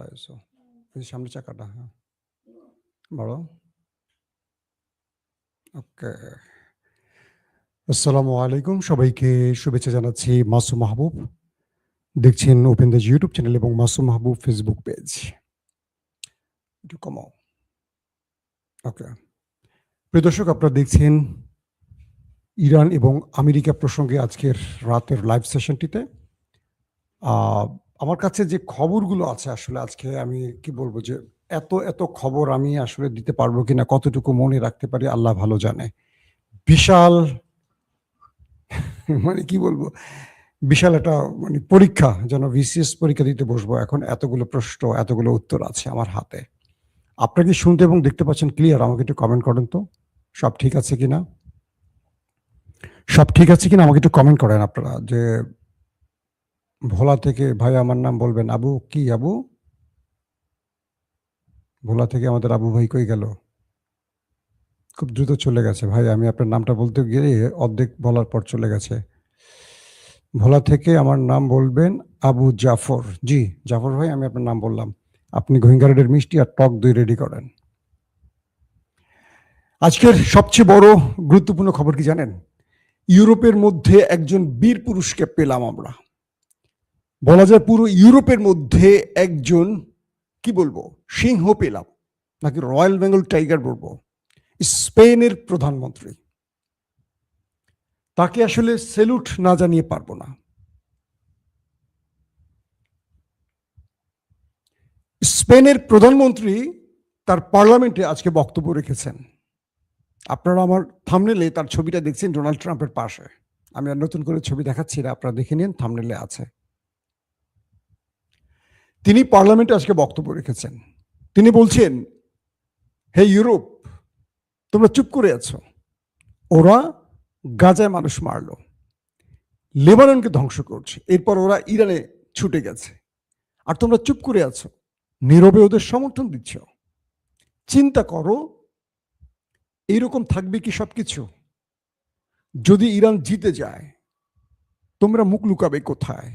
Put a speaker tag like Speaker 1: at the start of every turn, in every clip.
Speaker 1: ISO এই সামনে চাকাটা, হ্যাঁ বড়। ওকে, আসসালামু আলাইকুম, সবাইকে শুভেচ্ছা জানাচ্ছি। মাসুম মাহবুব, দেখছেন ওপেন দ্য ইউটিউব চ্যানেল এবং মাসুম মাহবুব ফেসবুক পেজ। একটু কমাও। ওকে, প্রিয় দর্শক, আপনারা দেখছেন ইরান এবং আমেরিকা প্রসঙ্গে আজকের রাতের লাইভ সেশনটিতে। আমার কাছে যে খবরগুলো আছে, আসলে আজকে আমি কি বলবো, যে এত এত খবর আমি আসলে দিতে পারবো কিনা, কতটুকু মনে রাখতে পারি আল্লাহ ভালো জানে। বিশাল মানে কি বলবো, বিশাল একটা মানে পরীক্ষা, যেন বিসিএস পরীক্ষা দিতে বসবো। এখন এতগুলো প্রশ্ন, এতগুলো উত্তর আছে আমার হাতে। আপনারা কি শুনতে এবং দেখতে পাচ্ছেন ক্লিয়ার? আমাকে একটু কমেন্ট করেন তো, সব ঠিক আছে কিনা। সব ঠিক আছে কিনা আমাকে একটু কমেন্ট করেন আপনারা। যে ভোলা থেকে ভাই আমার নাম বলবেন। আবু কি আবু? ভোলা থেকে আমাদের আবু ভাই কই গেল? খুব দ্রুত চলে গেছে ভাই। আমি আপনার নামটা বলতে গিয়ে অর্ধেক বলার পর চলে গেছে। ভোলা থেকে আমার নাম বলবেন আবু জাফর। জি জাফর ভাই, আমি আপনার নাম বললাম। আপনি গোহিঙ্গারের মিষ্টি আর টক দই রেডি করেন। আজকের সবচেয়ে বড় গুরুত্বপূর্ণ খবর কি জানেন? ইউরোপের মধ্যে একজন বীর পুরুষকে পেলাম আমরা। বলা যায় পুরো ইউরোপের মধ্যে একজন, কি বলবো, সিংহ পেলাম, নাকি রয়্যাল বেঙ্গল টাইগার বলবো। স্পেনের প্রধানমন্ত্রী। তাকে আসলে স্যালুট না জানিয়ে পারবো না। স্পেনের প্রধানমন্ত্রী তার পার্লামেন্টে আজকে বক্তব্য রেখেছেন। আপনারা আমার থাম্বনেলে তার ছবিটা দেখছেন ডোনাল্ড ট্রাম্পের পাশে। আমি আর নতুন করে ছবি দেখাচ্ছি না, আপনারা দেখে নিন, থাম্বনেলে আছে। তিনি পার্লামেন্টে আজকে বক্তব্য রেখেছেন। তিনি বলছেন, হে ইউরোপ, তোমরা চুপ করে আছো। ওরা গাজায় মানুষ মারলো, লেবাননকে ধ্বংস করছে, এরপর ওরা ইরানে ছুটে গেছে, আর তোমরা চুপ করে আছো, নীরবে ওদের সমর্থন দিচ্ছ। চিন্তা করো, এইরকম থাকবে কি সবকিছু? যদি ইরান জিতে যায়, তোমরা মুখ লুকাবে কোথায়?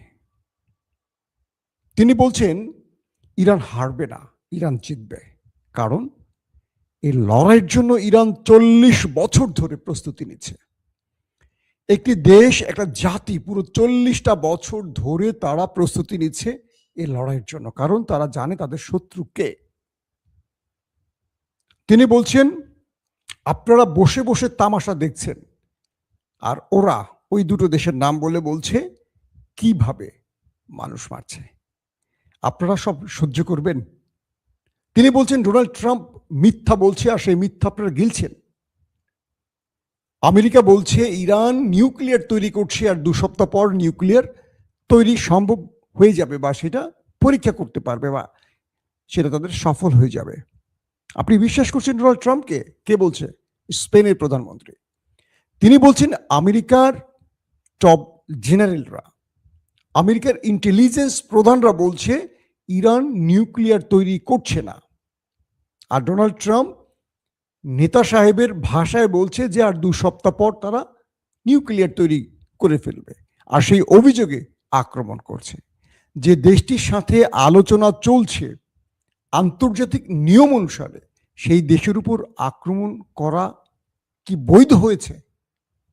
Speaker 1: তিনি বলছেন ইরান হারবে না, ইরান জিতবে। কারণ এই লড়াইয়ের জন্য ইরান 40 বছর ধরে প্রস্তুতি নিচ্ছে। একটি দেশ, একটা জাতি পুরো 40টা বছর ধরে তারা প্রস্তুতি নিচ্ছে এই লড়াইয়ের জন্য, কারণ তারা জানে তাদের শত্রু কে। তিনি বলছেন আপনারা বসে বসে তামাশা দেখছেন, আর ওরা ওই দুটো দেশের নাম বলে বলছে কিভাবে মানুষ মারছে। আপনারা সব সহ্য করবেন? তিনি বলছেন ডোনাল্ড ট্রাম্প মিথ্যা বলছে, আর সেই মিথ্যা আপনারা গিলছেন। আমেরিকা বলছে ইরান নিউক্লিয়ার তৈরি করছে, আর 2 সপ্তাহ পর নিউক্লিয়ার তৈরি সম্ভব হয়ে যাবে, বা সেটা পরীক্ষা করতে পারবে, বা সেটা তাদের সফল হয়ে যাবে। আপনি বিশ্বাস করছেন ডোনাল্ড ট্রাম্পকে? কে বলছে? স্পেনের প্রধানমন্ত্রী। তিনি বলছেন আমেরিকার টপ জেনারেলরা, আমেরিকার ইন্টেলিজেন্স প্রধানরা বলছে ইরান নিউক্লিয়ার তৈরি করছে না। আর ডোনাল্ড ট্রাম্প নেতা সাহেবের ভাষায় বলছে যে আর 2 সপ্তাহ পর তারা নিউক্লিয়ার তৈরি করে ফেলবে, আর সেই অভিযোগে আক্রমণ করছে। যে দেশটির সাথে আলোচনা চলছে আন্তর্জাতিক নিয়ম অনুসারে, সেই দেশের উপর আক্রমণ করা কি বৈধ হয়েছে?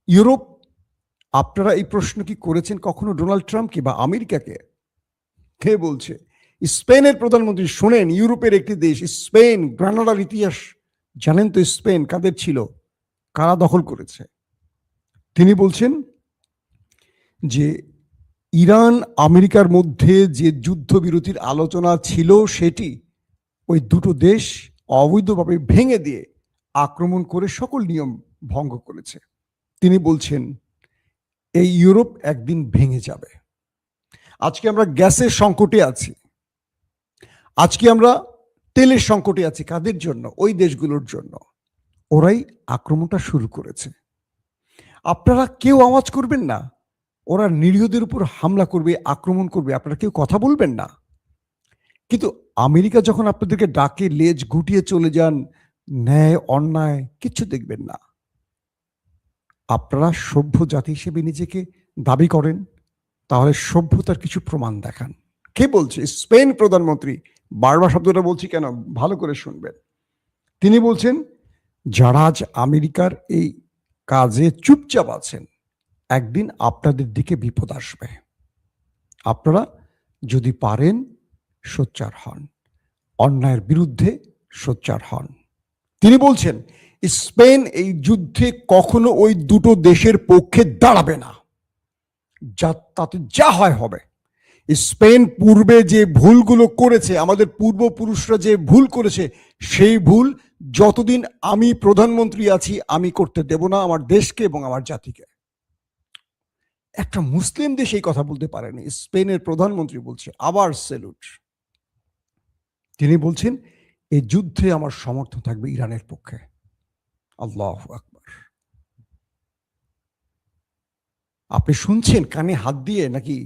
Speaker 1: ইউরোপ, আপনারা এই প্রশ্ন কি করেছেন কখনো ডোনাল্ড ট্রাম্পকে বা আমেরিকাকে? কে বলছে? স্পেনের প্রধানমন্ত্রী। শোনেন, ইউরোপের একটি দেশ স্পেন, গ্রানাডার ইতিহাস জানেন তো? স্পেন কাদের ছিল, কারা দখল করেছে? তিনি বলছেন যে ইরান আমেরিকার মধ্যে যে যুদ্ধবিরতির আলোচনা ছিল, সেটি ওই দুটো দেশ অবৈধভাবে ভেঙে দিয়ে আক্রমণ করে সকল নিয়ম ভঙ্গ করেছে। তিনি বলছেন এই ইউরোপ একদিন ভেঙে যাবে। আজকে আমরা গ্যাসের সংকটে আছি, আজকে আমরা তেলের সংকটে আছি। কাদের জন্য? ওই দেশগুলোর জন্য। ওরাই আক্রমণটা শুরু করেছে। আপনারা কেউ আওয়াজ করবেন না? ওরা নিরীহদের উপর হামলা করবে, আক্রমণ করবে, আপনারা কেউ কথা বলবেন না? কিন্তু আমেরিকা যখন আপনাদেরকে ডাকে, লেজ গুটিয়ে চলে যান, ন্যায় অন্যায় কিচ্ছু দেখবেন না। আপনারা সভ্য জাতি হিসেবে নিজেকে দাবি করেন, তাহলে সভ্যতার কিছু প্রমাণ দেখান। কে বলছে? স্পেন প্রধানমন্ত্রী বারবার শব্দটা বলছি কেন, ভালো করে শুনবেন। তিনি বলছেন, যারা আজ আমেরিকার এই কাজে চুপচাপ আছেন, একদিন আপনাদের দিকে বিপদ আসবে। আপনারা যদি পারেন সোচ্চার হন, অন্যায়ের বিরুদ্ধে সোচ্চার হন। তিনি বলছেন, স্পেন এই যুদ্ধে কখনো ওই দুটো দেশের পক্ষে দাঁড়াবে না, তাতে যা হয় হবে। স্পেন পূর্বে যে ভুলগুলো করেছে, আমাদের পূর্বপুরুষরা যে ভুল করেছে, সেই ভুল যতদিন আমি প্রধানমন্ত্রী আছি আমি করতে দেব না আমার দেশকে এবং আমার জাতিকে। একটা মুসলিম দেশ এই কথা বলতে পারেনি, স্পেনের প্রধানমন্ত্রী বলছে। আবার সেলুট। তিনি বলছেন, এই যুদ্ধে আমার সমর্থন থাকবে ইরানের পক্ষে। আল্লাহু আকবার। আপনি শুনছেন কানে হাত দিয়ে, নাকি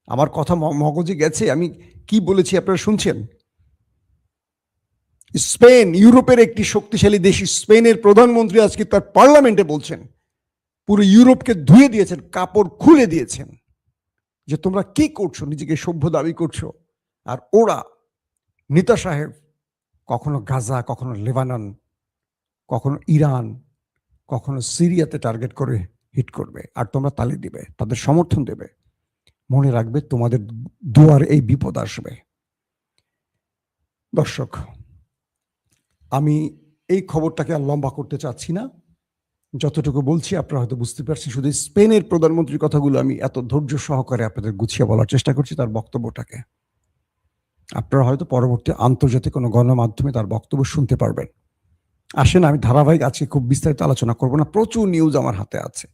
Speaker 1: আমার কথা মগজে গেছে? আমি কি বলেছি আপনারা শুনছেন? স্পেন ইউরোপের একটি শক্তিশালী দেশ, স্পেনের প্রধানমন্ত্রী আজকে তার পার্লামেন্টে বলছেন, পুরো ইউরোপকে ধুয়ে দিয়েছেন, কাপড় খুলে দিয়েছেন, যে তোমরা কি করছো, নিজেকে সভ্য দাবি করছো। আর ওরা, নেতা সাহেব, কখনো গাজা, কখনো লেবানন, কখনো ইরান, কখনো সিরিয়াতে টার্গেট করে হিট করবে, আর তোমরা তালি দিবে, তাদের সমর্থন দেবে। মনে রাখবে, তোমাদের দুয়ারে এই বিপদ আসবে। দর্শক, আমি এই খবরটাকে আর লম্বা করতে চাচ্ছি না, যতটুকু বলছি আপনারা হয়তো বুঝতে পারছেন। শুধু স্পেনের প্রধানমন্ত্রীর কথাগুলো আমি এত ধৈর্য সহকারে আপনাদের গুছিয়ে বলার চেষ্টা করছি, তার বক্তব্যটাকে। আপনারা হয়তো পরবর্তী আন্তর্জাতিক কোনো গণমাধ্যমে তার বক্তব্য শুনতে পারবেন। আসেন, আমি ধারাবাহিক আজকে খুব বিস্তারিত আলোচনা করব না, প্রচুর নিউজ আমার হাতে আছে,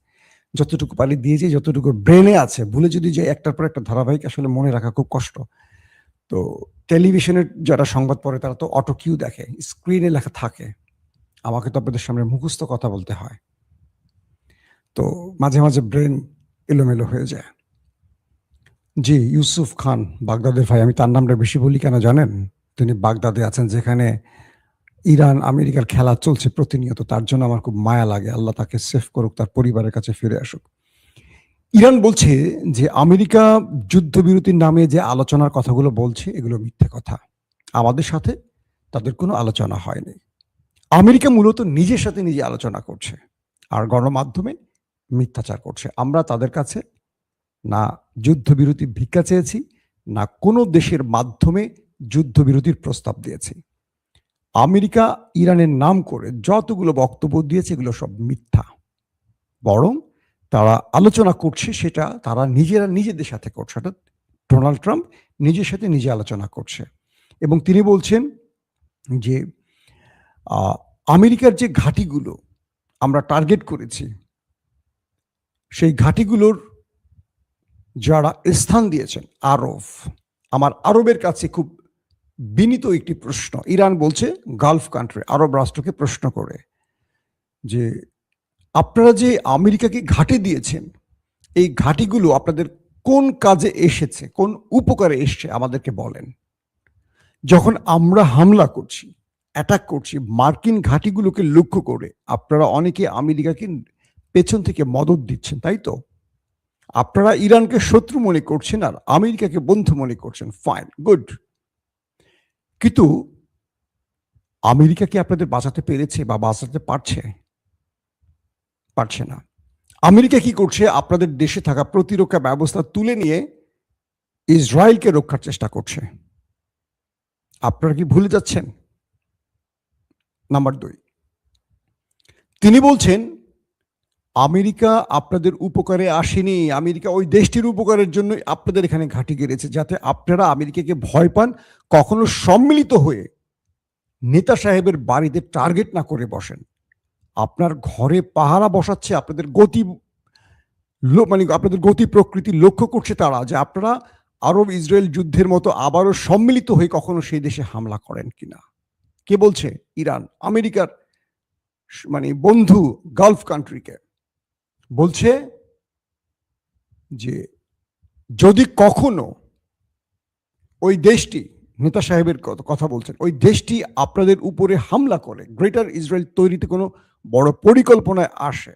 Speaker 1: যতটুকু পারি দিয়েছি, যতটুকু ব্রেনে আছে। ভুলে যদি যে একটার পর একটা ধারাবাহিক আসলে মনে রাখা খুব কষ্ট। তো টেলিভিশনের যারা সংবাদ পড়ে তারা তো অটো কিউ দেখে, স্ক্রিনে লেখা থাকে, আমাকে তো আপনাদের সামনে মুখস্থ কথা বলতে হয়, তো মাঝে মাঝে ব্রেন এলোমেলো হয়ে যায়। জি, ইউসুফ খান, বাগদাদের ভাই, আমি তার নামটা বেশি বলি কেন জানেন? তিনি বাগদাদে আছেন, যেখানে ইরান আমেরিকার খেলা চলছে প্রতিনিয়ত। তার জন্য আমার খুব মায়া লাগে। আল্লাহ তাকে সেফ করুক, তার পরিবারের কাছে ফিরে আসুক। ইরান বলছে যে আমেরিকা যুদ্ধবিরতির নামে যে আলোচনার কথাগুলো বলছে, এগুলো মিথ্যে কথা। আমাদের সাথে তাদের কোনো আলোচনা হয়নি। আমেরিকা মূলত নিজের সাথে নিজে আলোচনা করছে আর গণমাধ্যমে মিথ্যাচার করছে। আমরা তাদের কাছে না যুদ্ধবিরতি ভিক্ষা চেয়েছি, না কোনো দেশের মাধ্যমে যুদ্ধবিরতির প্রস্তাব দিয়েছি। আমেরিকা ইরানের নাম করে যতগুলো বক্তব্য দিয়েছে, এগুলো সব মিথ্যা। বরং তারা আলোচনা করছে, সেটা তারা নিজেরা নিজেদের সাথে করছে। অর্থাৎ ডোনাল্ড ট্রাম্প নিজের সাথে নিজে আলোচনা করছে। এবং তিনি বলছেন যে আমেরিকার যে ঘাঁটিগুলো আমরা টার্গেট করেছি, সেই ঘাঁটিগুলোর যারা স্থান দিয়েছেন আরব, আমার আরবের কাছে খুব বিনীত একটি প্রশ্ন। ইরান বলছে গালফ কান্ট্রি, আরব রাষ্ট্রকে প্রশ্ন করে, যে আপনারা যে আমেরিকাকে ঘাঁটি দিয়েছেন, এই ঘাঁটিগুলো আপনাদের কোন কাজে এসেছে, কোন উপকারে এসছে, আমাদেরকে বলেন। যখন আমরা হামলা করছি, অ্যাটাক করছি মার্কিন ঘাঁটিগুলোকে লক্ষ্য করে, আপনারা অনেকে আমেরিকাকে পেছন থেকে মদদ দিচ্ছেন, তাই তো? আপনারা ইরানকে শত্রু মনে করছেন আর আমেরিকাকে বন্ধু মনে করছেন, ফাইন, গুড। কিন্তু আমেরিকা কি আপনাদের বাঁচাতে পেরেছে বা বাঁচাতে পারছে? পারছে না। আমেরিকা কি করছে? আপনাদের দেশে থাকা প্রতিরক্ষা ব্যবস্থা তুলে নিয়ে ইসরায়েলকে রক্ষার চেষ্টা করছে। আপনারা কি ভুলে যাচ্ছেন? নাম্বার 2, তিনি বলছেন আমেরিকা আপনাদের উপকারে আসেনি, আমেরিকা ওই দেশটির উপকারের জন্য আপনাদের এখানে ঘাঁটি গেড়েছে, যাতে আপনারা আমেরিকাকে ভয় পান, কখনো সম্মিলিত হয়ে নেতা সাহেবের বাড়িতে টার্গেট না করে বসেন। আপনার ঘরে পাহারা বসাচ্ছে, আপনাদের গতি মানে আপনাদের গতি প্রকৃতি লক্ষ্য করছে তারা, যে আপনারা আরব ইসরায়েল যুদ্ধের মতো আবারও সম্মিলিত হয়ে কখনো সেই দেশে হামলা করেন কিনা। কে বলছে? ইরান, আমেরিকার মানে বন্ধু গালফ কান্ট্রিকে বলছে যে যদি কখনো ওই দেশটি, নেতা সাহেবের কথা বলছেন, ওই দেশটি আপনাদের উপরে হামলা করে, গ্রেটার ইসরায়েল তৈরিতে কোনো বড় পরিকল্পনায় আসে,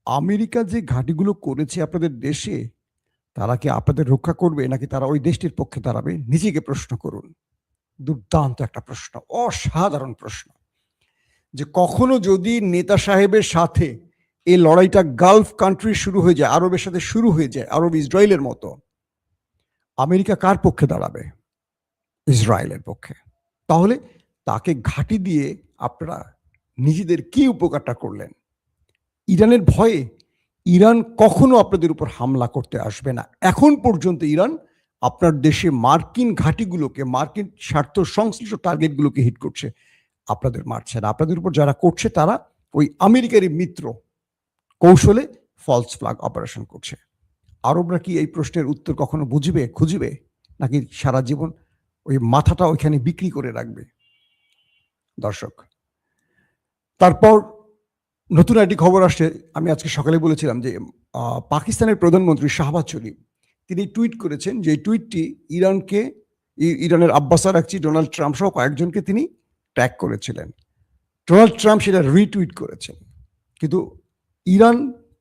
Speaker 1: আমেরিকা যে ঘাঁটিগুলো করেছে আপনাদের দেশে, তারা কি আপনাদের রক্ষা করবে নাকি তারা ওই দেশটির পক্ষে দাঁড়াবে? নিজেকে প্রশ্ন করুন। দুর্দান্ত একটা প্রশ্ন, অসাধারণ প্রশ্ন। যে কখনো যদি নেতা সাহেবের সাথে এই লড়াইটা গালফ কান্ট্রি শুরু হয়ে যায়, আরবের সাথে শুরু হয়ে যায়, আরব ইসরায়েলের মতো, আমেরিকা কার পক্ষে দাঁড়াবে? ইসরায়েলের পক্ষে। তাহলে তাকে ঘাঁটি দিয়ে আপনারা নিজেদের কি উপকারটা করলেন? ইরানের ভয়ে ইরান কখনো আপনাদের উপর হামলা করতে আসবে না। এখন পর্যন্ত ইরান আপনার দেশে মার্কিন ঘাঁটিগুলোকে, মার্কিন স্বার্থ সংশ্লিষ্ট টার্গেটগুলোকে হিট করছে, আপনাদের মারছে না। আপনাদের উপর যারা করছে তারা ওই আমেরিকারই মিত্র, কৌশলে ফলস ফ্ল্যাগ অপারেশন করছে। আরবরা কি এই প্রশ্নের উত্তর কখনো বুঝবে, খুঁজবে, নাকি সারা জীবন ওই মাথাটা ওইখানে বিক্রি করে রাখবে? দর্শক, তারপর নতুন একটি খবর আসছে। আমি আজকে সকালে বলেছিলাম যে পাকিস্তানের প্রধানমন্ত্রী শাহবাজ শরীফ তিনি টুইট করেছেন, যে টুইটটি ইরানের আব্বাস আরাকচি, ডোনাল্ড ট্রাম্প সহ কয়েকজনকে তিনি ট্যাগ করেছিলেন। ডোনাল্ড ট্রাম্প সেটা রিটুইট করেছেন, কিন্তু ইরান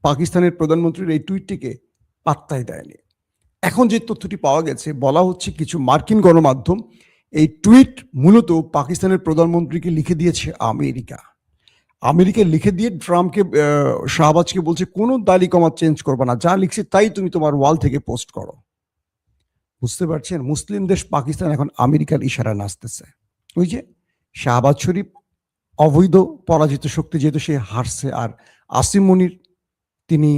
Speaker 1: পাকিস্তানের প্রধানমন্ত্রীর এই টুইটটিকে পাত্তাই দেয়নি। এখন যে তথ্যটি পাওয়া গেছে, বলা হচ্ছে কিছু মার্কিন গণমাধ্যম এই টুইট মূলত পাকিস্তানের প্রধানমন্ত্রীকে লিখে দিয়েছে আমেরিকা। আমেরিকা লিখে দিয়ে ট্রাম্পকে, শাহবাজকে বলছে কোনো দালি কমা চেঞ্জ করবে না, যা লিখছে তাই তুমি তোমার ওয়াল থেকে পোস্ট করো। বুঝতে পারছেন, মুসলিম দেশ পাকিস্তান এখন আমেরিকার ইশারা নাচতেছে। ওই যে শাহবাজ শরীফ অবৈধ পরাজিত শক্তি, যেহেতু সে হারছে, আর আসিম মনির তিনি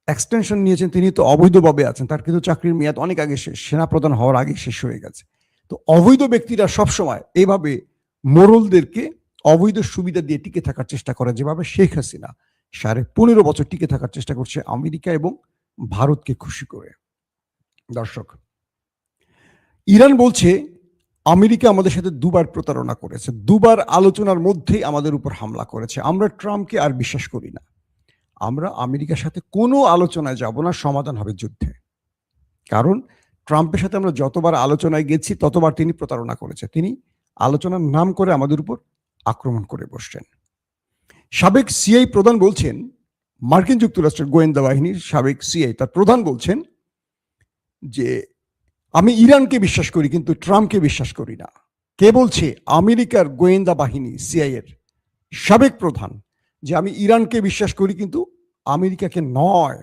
Speaker 1: এক্সটেনশন নিয়েছেন, তিনি তো অবৈধভাবে আছেন, তার কিন্তু চাকরির মেয়াদ অনেক আগে শেষ, সেনাপ্রধান হওয়ার আগে শেষ হয়ে গেছে। তো অবৈধ ব্যক্তিরা সবসময় এইভাবে মোরলদেরকে অবৈধ সুবিধা দিয়ে টিকে থাকার চেষ্টা করে, যেভাবে শেখ হাসিনা 15.5 বছর টিকে থাকার চেষ্টা করছে আমেরিকা এবং ভারতকে খুশি করে। দর্শক, ইরান বলছে আমেরিকা আমাদের সাথে দুবার প্রতারণা করেছে, দুবার আলোচনার মধ্যেই আমাদের উপর হামলা করেছে। আমরা ট্রাম্পকে আর বিশ্বাস করি না, আমরা আমেরিকার সাথে কোনো আলোচনায় যাব না, সমাধান হবে যুদ্ধে। কারণ ট্রাম্পের সাথে আমরা যতবার আলোচনায় গেছি ততবার তিনি প্রতারণা করেছে, তিনি আলোচনার নাম করে আমাদের উপর আক্রমণ করে বসছেন। সাবেক সিআই প্রধান বলছেন, মার্কিন যুক্তরাষ্ট্রের গোয়েন্দা বাহিনীর সাবেক সিআই তার প্রধান বলছেন যে আমি ইরানকে বিশ্বাস করি কিন্তু ট্রাম্পকে বিশ্বাস করি না। কে বলছে? আমেরিকার গোয়েন্দা বাহিনী সিআই এর সাবেক প্রধান, যে আমি ইরানকে বিশ্বাস করি কিন্তু আমেরিকাকে নয়,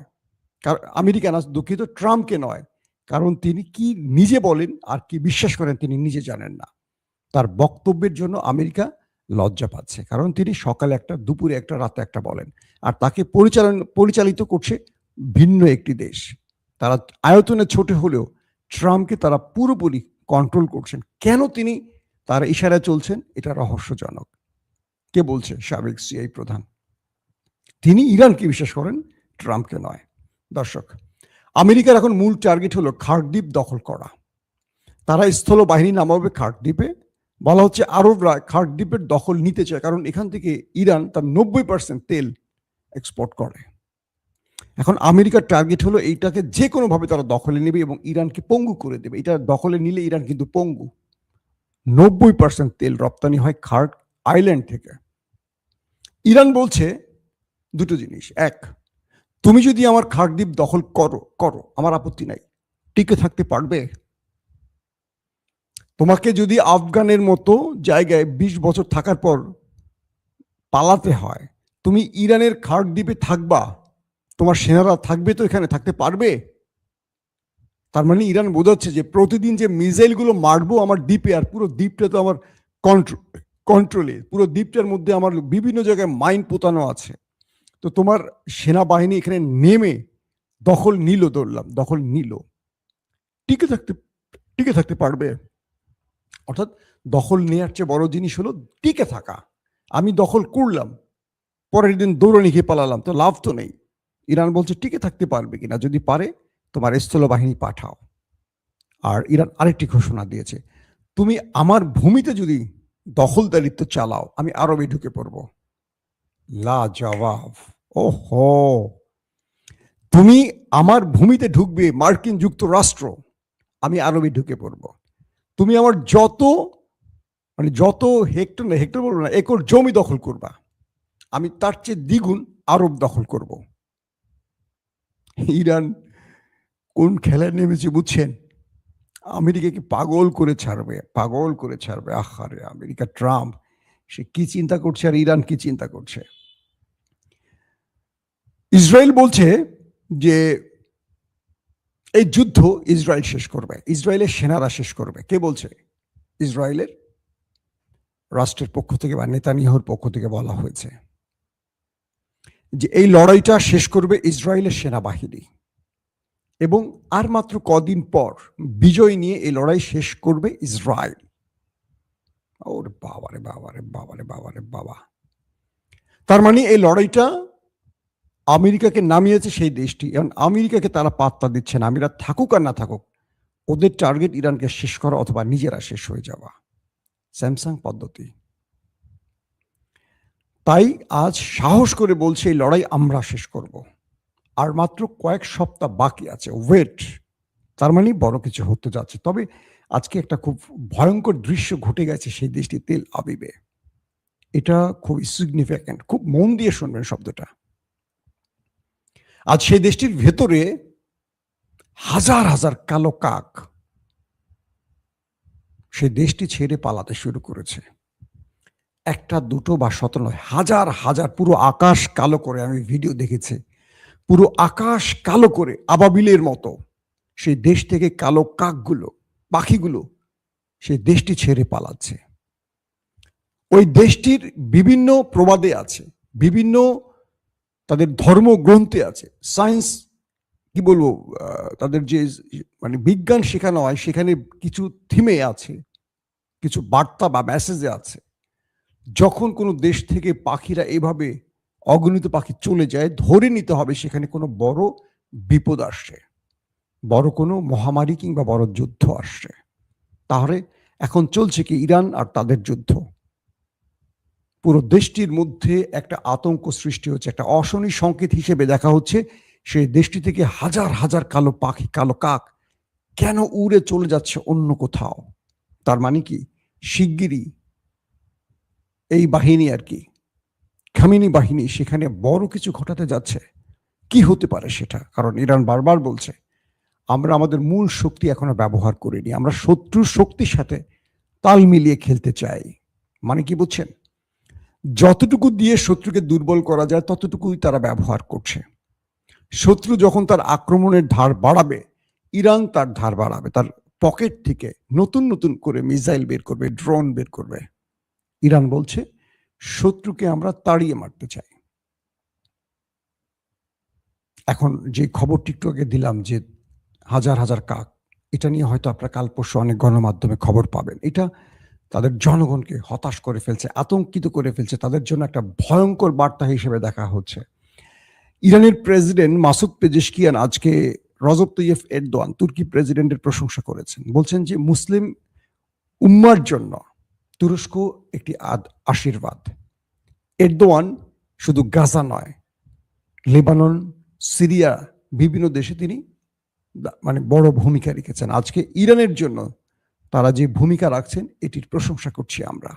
Speaker 1: আমেরিকা না, দুঃখিত, ট্রাম্পকে নয়। কারণ তিনি কি নিজে বলেন আর কি বিশ্বাস করেন তিনি নিজে জানেন না। তার বক্তব্যের জন্য আমেরিকা লজ্জা পাচ্ছে, কারণ তিনি সকালে একটা, দুপুরে একটা, রাতে একটা বলেন, আর তাকে পরিচালিত করছে ভিন্ন একটি দেশ। তারা আয়তনে ছোট হলেও ট্রাম্পকে তারা পুরোপুরি কন্ট্রোল করছেন। কেন তিনি তার ইশারায় চলছেন, এটা রহস্যজনক। কে বলছে? সাবেক সিআই প্রধান। তিনি ইরানকে বিশ্বাস করেন, ট্রাম্পকে নয়। দর্শক, আমেরিকার এখন মূল টার্গেট হলো খার্কদ্বীপ দখল করা। তারা স্থল বাহিনী নামাবে খার্কদ্বীপে। বলা হচ্ছে আরবরা খার্কদ্বীপের দখল নিতে চায়, কারণ এখান থেকে ইরান তার 90% তেল এক্সপোর্ট করে। এখন আমেরিকার টার্গেট হলো এইটাকে যে কোনোভাবে তারা দখলে নেবে এবং ইরানকে পঙ্গু করে দেবে। এটা দখলে নিলে ইরান কিন্তু পঙ্গু। 90% তেল রপ্তানি হয় খার্ক আইল্যান্ড থেকে। ইরান বলছে দুটো জিনিস, এক, তুমি যদি আমার খার্কদ্বীপ দখল করো আমার আপত্তি নাই, টিকে থাকতে পারবে? তোমাকে যদি আফগানের মতো জায়গায় 20 বছর থাকার পর পালাতে হয়, তুমি ইরানের খার্কদ্বীপে থাকবা? তোমার সেনারা থাকবে তো, এখানে থাকতে পারবে? তার মানে ইরান বোঝাচ্ছে যে প্রতিদিন যে মিসাইলগুলো মারবো আমার দ্বীপে, আর পুরো দ্বীপটা তো আমার কন্ট্রোলে, পুরো দ্বীপটার মধ্যে আমার বিভিন্ন জায়গায় মাইন পোতানো আছে। তো তোমার সেনাবাহিনী এখানে নেমে দখল নিল, টিকে থাকতে পারবে? অর্থাৎ দখল নেওয়ার চেয়ে বড় জিনিস হলো টিকে থাকা। আমি দখল করলাম, পরের দিন দৌড়ানি খেয়ে পালালাম, তো লাভ তো নেই। ইরান বলছে টিকে থাকতে পারবে কিনা, যদি পারে তোমার স্থল বাহিনী পাঠাও। আর ইরান আরেকটি ঘোষণা দিয়েছে, তুমি আমার ভূমিতে যদি দখলদারিত্ব চালাও আমি আরবে ঢুকে পড়ব। লা জবাব। ওহো, তুমি আমার ভূমিতে ঢুকবে মার্কিন যুক্তরাষ্ট্র, আমি আরবে ঢুকে পড়ব। তুমি আমার যত হেক্টর বলবো না, একর জমি দখল করবা, আমি তার চেয়ে দ্বিগুণ আরব দখল করব। ইরান কোন খেলায় নেমেছে বুঝছেন? আমেরিকাকে পাগল করে ছাড়বে, পাগল করে ছাড়বে। আহারে আমেরিকা, ট্রাম্প সে কি চিন্তা করছে আর ইরান কি চিন্তা করছে। ইসরায়েল বলছে যে এই যুদ্ধ ইসরায়েল শেষ করবে, ইসরায়েলের সেনারা শেষ করবে। কে বলছে? ইসরায়েলের রাষ্ট্রের পক্ষ থেকে বা নেতানিয়াহুর পক্ষ থেকে বলা হয়েছে যে এই লড়াইটা শেষ করবে ইসরায়েলের সেনাবাহিনী, এবং আর মাত্র কদিন পর বিজয় নিয়ে এই লড়াই শেষ করবে ইসরায়েল। ওরে বাবারে বাবারে বাবারে বাবারে বাবা! তার মানে এই লড়াইটা আমেরিকাকে নামিয়েছে সেই দেশটি, এবং আমেরিকাকে তারা পাত্তা দিচ্ছে না। আমেরিকা থাকুক আর না থাকুক, ওদের টার্গেট ইরানকে শেষ করা অথবা নিজেরা শেষ হয়ে যাওয়া। স্যামসাং পদ্ধতি। তাই আজ সাহস করে বলছে এই লড়াই আমরা শেষ করব, আর মাত্র কয়েক সপ্তাহ বাকি আছে, ওয়েট। তার মানে বড় কিছু হতে যাচ্ছে। তবে আজকে একটা খুব ভয়ঙ্কর দৃশ্য ঘটে গেছে সেই দেশটি তেল আবিবে। এটা খুব সিগনিফিক্যান্ট, খুব মন দিয়ে শুনবেন শব্দটা। আজ সেই দেশটির ভেতরে হাজার হাজার কালো কাক সেই দেশটি ছেড়ে পালাতে শুরু করেছে। একটা দুটো বা শত নয়, হাজার হাজার, পুরো আকাশ কালো করে। আমি ভিডিও দেখেছি, পুরো আকাশ কালো করে আবাবিলের মতো সেই দেশ থেকে কালো কাকগুলো, পাখিগুলো সেই দেশটি ছেড়ে পালাচ্ছে। ওই দেশটির বিভিন্ন প্রবাদে আছে, বিভিন্ন তাদের ধর্মগ্রন্থে আছে, সায়েন্স কি বলবো, তাদের যে মানে বিজ্ঞান শেখানো হয় সেখানে কিছু থিমে আছে, কিছু বার্তা বা মেসেজে আছে। যখন কোনো দেশ থেকে পাখিরা এভাবে অগণিত পাখি চলে যায়, ধরে নিতে হবে সেখানে কোনো বড় বিপদ আসছে, বড় কোনো মহামারী কিংবা বড় যুদ্ধ আসছে। তাহলে এখন চলছে কি ইরান আর তাদের যুদ্ধ। পুরো দেশটির মধ্যে একটা আতঙ্ক সৃষ্টি হচ্ছে, একটা অশনি সংকেত হিসেবে দেখা হচ্ছে সেই দেশটি থেকে হাজার হাজার কালো পাখি, কালো কাক কেন উড়ে চলে যাচ্ছে অন্য কোথাও। তার মানে কি শিগগিরই এই বাহিনী আর কি, খামেনি বাহিনী সেখানে বড় কিছু ঘটাতে যাচ্ছে। কি হতে পারে সেটা? কারণ ইরান বারবার বলছে আমরা আমাদের মূল শক্তি এখনো ব্যবহার করিনি, আমরা শত্রুর শক্তির সাথে তাল মিলিয়ে খেলতে চাই। মানে কি বুঝছেন? যতটুকু দিয়ে শত্রুকে দুর্বল করা যায় ততটুকুই তারা ব্যবহার করছে। শত্রু যখন তার আক্রমণের ধার বাড়াবে, ইরান তার ধার বাড়াবে, তার পকেট থেকে নতুন নতুন করে মিসাইল বের করবে, ড্রোন বের করবে। ইরান বলছে শত্রুকে আমরা তাড়িয়ে মারতে চাই। এখন যে খবরটি একটু আগে দিলাম যে হাজার হাজার কাক, এটা নিয়ে হয়তো আপনারা কাল পরশু অনেক গণমাধ্যমে খবর পাবেন। এটা তাদের জনগণকে হতাশ করে ফেলছে, আতঙ্কিত করে ফেলছে, তাদের জন্য একটা ভয়ঙ্কর বার্তা হিসেবে দেখা হচ্ছে। ইরানের প্রেসিডেন্ট মাসুদ পেজেশকিয়ান আজকে রজব তৈয়ব এরদোয়ান, তুর্কি প্রেসিডেন্টের প্রশংসা করেছেন। বলছেন যে মুসলিম উম্মার জন্য তুরস্ক একটি আশীর্বাদ। এরদোয়ান শুধু গাজা নয়, লেবানন, সিরিয়া, বিভিন্ন দেশে তিনি মানে বড় ভূমিকা রেখেছেন। আজকে ইরানের জন্য তারা যে ভূমিকা রাখছেন এটির প্রশংসা করছি আমরা।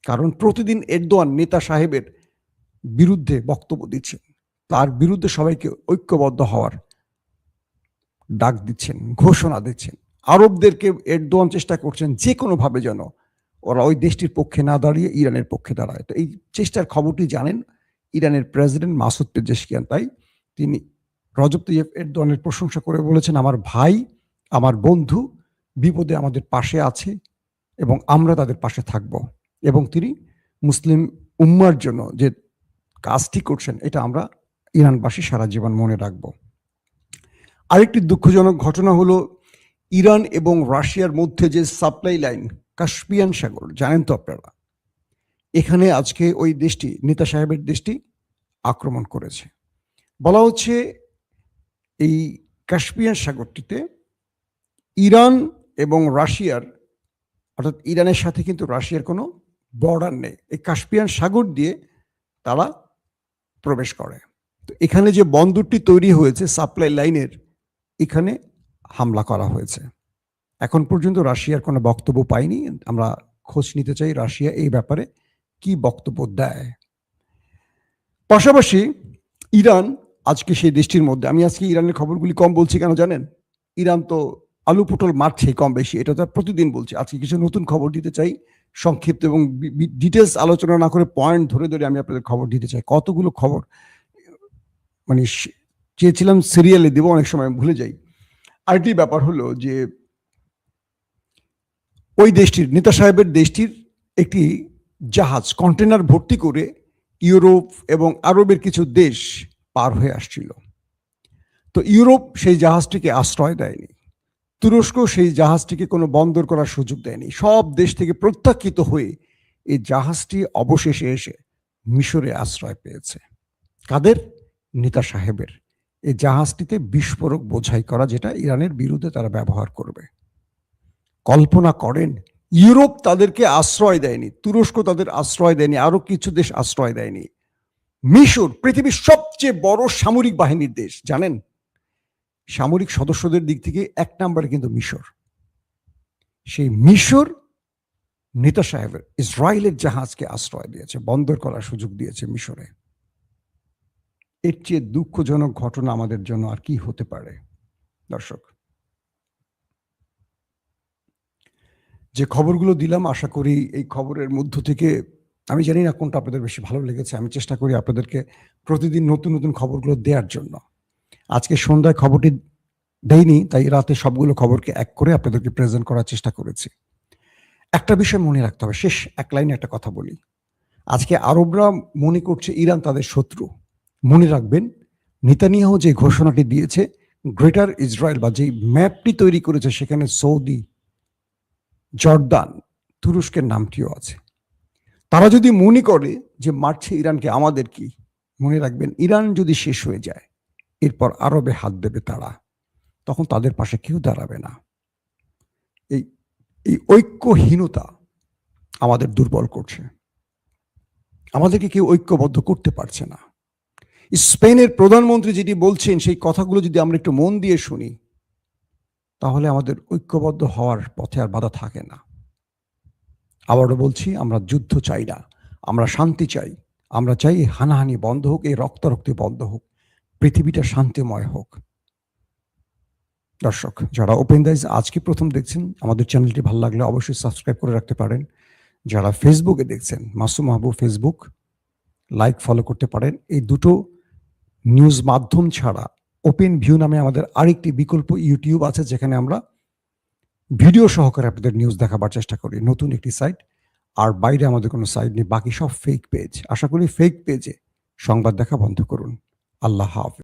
Speaker 1: কারণ প্রতিদিন এরদোয়ান নেতা সাহেবের বিরুদ্ধে বক্তব্য দিচ্ছেন, তার বিরুদ্ধে সবাইকে ঐক্যবদ্ধ হওয়ার ডাক দিচ্ছেন, ঘোষণা দিচ্ছেন। আরবদেরকে এরদোয়ান চেষ্টা করছেন যে কোনোভাবে যেন ওরা ওই দেশটির পক্ষে না দাঁড়িয়ে ইরানের পক্ষে দাঁড়ায়। তো এই চেষ্টার খবরটি জানেন ইরানের প্রেসিডেন্ট মাসুদ পেজেশকিয়ান। তাই তিনি রজব তৈয়ব এরদোয়ানের প্রশংসা করে বলেছেন, আমার ভাই, আমার বন্ধু বিপদে আমাদের পাশে আছে এবং আমরা তাদের পাশে থাকব। এবং তিনি মুসলিম উম্মার জন্য যে কাজটি করছেন এটা আমরা ইরানবাসী সারা জীবন মনে রাখব। আরেকটি দুঃখজনক ঘটনা হলো ইরান এবং রাশিয়ার মধ্যে যে সাপ্লাই লাইন কাস্পিয়ান সাগর, জানেন তো আপনারা, এখানে আজকে ওই দেশটি, নেতা সাহেবের দেশটি আক্রমণ করেছে। বলা হচ্ছে এই কাস্পিয়ান সাগরটিতে ইরান এবং রাশিয়ার, অর্থাৎ ইরানের সাথে কিন্তু রাশিয়ার কোনো বর্ডার নেই, এই কাস্পিয়ান সাগর দিয়ে তারা প্রবেশ করে। তো এখানে যে বন্দরটি তৈরি হয়েছে সাপ্লাই লাইনের, এখানে হামলা করা হয়েছে। এখন পর্যন্ত রাশিয়ার কোনো বক্তব্য পাইনি, আমরা খোঁজ নিতে চাই রাশিয়া এই ব্যাপারে কি বক্তব্য দেয়। পাশাপাশি ইরান আজকে সেই দেশটির মধ্যে, আমি আজকে ইরানের খবরগুলি কম বলছি কেন জানেন? ইরান তো আলু পটল মারছে কম বেশি, এটা তো প্রতিদিন বলছি। আজকে কিছু নতুন খবর দিতে চাই, সংক্ষিপ্ত এবং ডিটেলস আলোচনা না করে পয়েন্ট ধরে ধরে আমি আপনাদের খবর দিতে চাই। কতগুলো খবর মানে চেয়েছিলাম সিরিয়ালে দেবো, অনেক সময় ভুলে যাই। আরেকটি ব্যাপার হলো যে ওই দেশটির নেতা সাহেবের দেশটির একটি জাহাজ কন্টেনার ভর্তি করে ইউরোপ এবং আরবের কিছু দেশ পার হয়ে আসছিল। তো ইউরোপ সেই জাহাজটিকে আশ্রয় দেয়নি, তুরস্ক সেই জাহাজটিকে কোনো বন্দর করার সুযোগ দেয়নি। সব দেশ থেকে প্রত্যাখ্যিত হয়ে এই জাহাজটি অবশেষে এসে মিশরে আশ্রয় পেয়েছে। কাদের? নেতা সাহেবের। এই জাহাজটিতে বিস্ফোরক বোঝাই করা, যেটা ইরানের বিরুদ্ধে তারা ব্যবহার করবে। কল্পনা করেন, ইউরোপ তাদেরকে আশ্রয় দেয়নি, তুরস্ক তাদের আশ্রয় দেয়নি, আরো কিছু দেশ আশ্রয় দেয়নি। মিশর পৃথিবীর সবচেয়ে বড় সামরিক বাহিনীর দেশ, জানেন? সামরিক সদস্যদের দিক থেকে 1 নম্বরে কিন্তু মিশর। সেই মিশর নেতা সাহেবের ইসরায়েলের জাহাজকে আশ্রয় দিয়েছে, বন্দর করার সুযোগ দিয়েছে মিশরে। এর চেয়ে দুঃখজনক ঘটনা আমাদের জন্য আর কি হতে পারে? দর্শক, যে খবরগুলো দিলাম, আশা করি এই খবরের মধ্য থেকে, আমি জানি না কোনটা আপনাদের বেশি ভালো লেগেছে। আমি চেষ্টা করি আপনাদেরকে প্রতিদিন নতুন নতুন খবরগুলো দেওয়ার জন্য। আজকে সন্ধ্যায় খবরটি দেইনি, তাই রাতে সবগুলো খবরকে এক করে আপনাদেরকে প্রেজেন্ট করার চেষ্টা করেছি। একটা বিষয় মনে রাখতে হবে, শেষ এক লাইনে একটা কথা বলি। আজকে আরবরা মনে করছে ইরান তাদের শত্রু। মনে রাখবেন, নেতানিয়াহু যে ঘোষণাটি দিয়েছে, গ্রেটার ইসরায়েল বা যে ম্যাপটি তৈরি করেছে, সেখানে সৌদি, জর্দান, তুরস্কের নামটিও আছে। তারা যদি মনে করে যে মারছে ইরানকে, আমাদের কি? মনে রাখবেন, ইরান যদি শেষ হয়ে যায়, এরপর আরবে হাত দেবে তারা, তখন তাদের পাশে কেউ দাঁড়াবে না। এই ঐক্যহীনতা আমাদের দুর্বল করছে, আমাদেরকে কেউ ঐক্যবদ্ধ করতে পারছে না। স্পেনের প্রধানমন্ত্রী যেটি বলছেন, সেই কথাগুলো যদি আমরা একটু মন দিয়ে শুনি, তাহলে আমাদের ঐক্যবদ্ধ হওয়ার পথে আর বাধা থাকে না। আবারও বলছি, আমরা যুদ্ধ চাই না, আমরা শান্তি চাই। আমরা চাই হানাহানি বন্ধ হোক, এই রক্তারক্তি বন্ধ হোক, পৃথিবীটা শান্তিময় হোক। দর্শক, যারা ওপেন দাইজ আজকে প্রথম দেখছেন, আমাদের চ্যানেলটি ভালো লাগলে অবশ্যই সাবস্ক্রাইব করে রাখতে পারেন। যারা ফেসবুকে দেখছেন, মাসুম মাহবুব ফেসবুক, লাইক ফলো করতে পারেন। এই দুটো নিউজ মাধ্যম ছাড়া ওপেন ভিউ নামে আমাদের আরেকটি বিকল্প ইউটিউব আছে, যেখানে আমরা ভিডিও সহকারে আপনাদের নিউজ দেখাবার চেষ্টা করি। নতুন একটি সাইট, আর বাইরে আমাদের কোনো সাইট নেই, বাকি সব ফেক পেজ। আশা করি ফেক পেজে সংবাদ দেখা বন্ধ করুন। আল্লাহ হাফেজ।